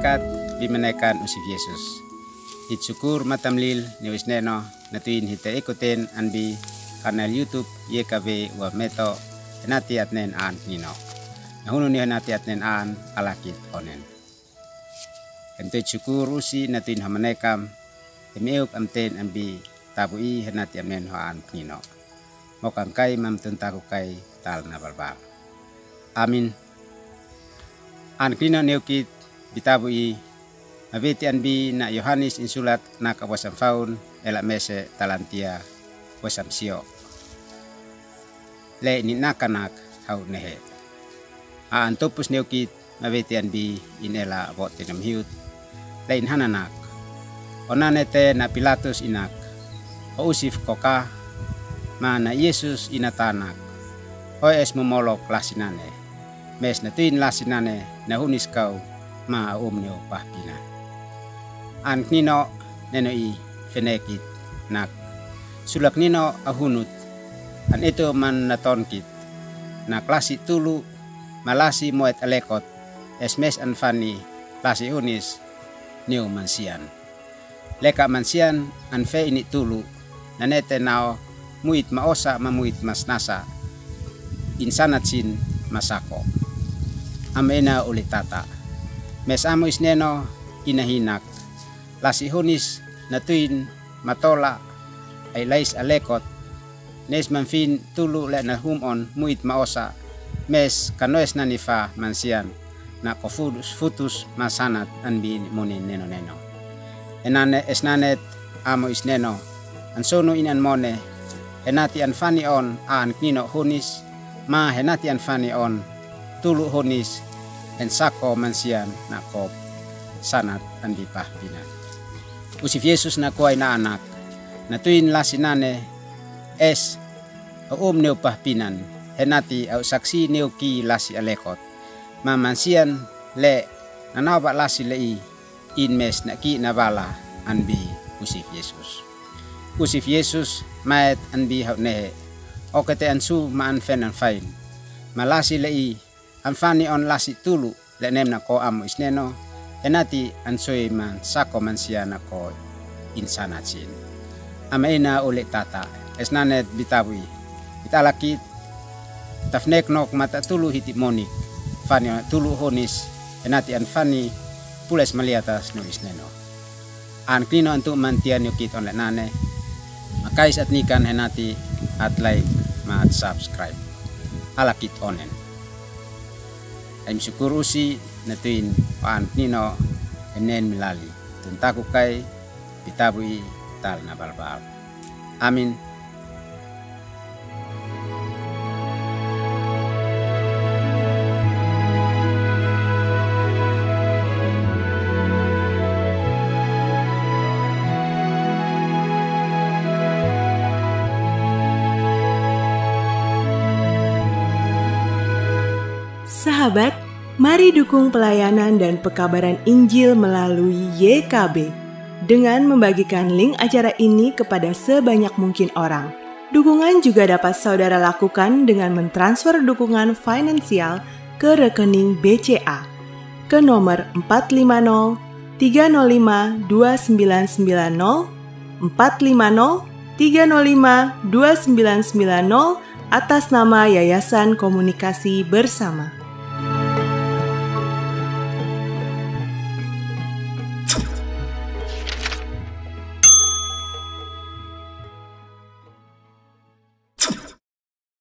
malaikat bimenekan usif Yesus. It syukur matamlil ni wisneno natuin hita ikutin anbi kanal YouTube YKB wa meto henati atnen an nino. Nahunu ni henati atnen an alakit onen. Ento syukur usi natuin hamanekam emiuk amten anbi tabui henati atnen hoan nino. Mokang kai mam tentaku kai tal na balbal. Amin. An nino neukit bitabui mabiti anbi na Yohanes insulat na kawasam faun ela mese talantia wasam sio. Le ni nakanak hau nehe. A antopus neukit mabiti anbi inela bot tinam hiut. Le in hananak. Onanete na Pilatus inak. O usif koka ma na Yesus inatanak. Hoy es momolok lasinane. Mes na tuin lasinane na hunis kau ma umnyo pahpina. An nino neno i fenekit nak sulak nino ahunut an ito man natonkit na klasi tulu malasi moet alekot esmes an fani klasi unis niu mansian leka mansian an fe ini tulu nanete nao muit maosa mamuit mas nasa insanatsin masako amena ulitata mes amo isneno inahinak lasi hunis natuin matola ay lais alekot nes manfin tulu le na humon muit maosa mes kanoes na nifa mansian na kofudus futus masanat anbi munin neno neno enane esnanet amo isneno ansono inan mone henati anfani on aan knino hunis ma henati anfani on tulu hunis en sako mansian na kop sanat anbi pahpinan. Usif Yesus na kuay na anak, na tuin lasinane es o neo pahpinan, henati au saksi neo ki lasi alekot, mamansian le nanawa lasi lei inmes na ki nabala anbi usif Yesus. Usif Yesus maet anbi hau nehe, o kete ansu maan fenan fain, malasi lei anfani on lasi tulu le nem na ko amo isneno, henati ansoy man sako mansia na ko insanatsin. Amaina ulit tata esnanet bitabui italakit tafnek nok mata tulu hiti monik fani tulu honis henati anfani pules maliatas no isneno. An klino antu mantian yukit on nane makais at nikan henati at like mat subscribe alakit onen. Aim syukur usi natuin paan nino enen milali tentaku kai pitabui tal na balbal. Amin. Sahabat, mari dukung pelayanan dan pekabaran Injil melalui YKB dengan membagikan link acara ini kepada sebanyak mungkin orang. Dukungan juga dapat saudara lakukan dengan mentransfer dukungan finansial ke rekening BCA ke nomor 450 305 2990 450 305 2990 atas nama Yayasan Komunikasi Bersama.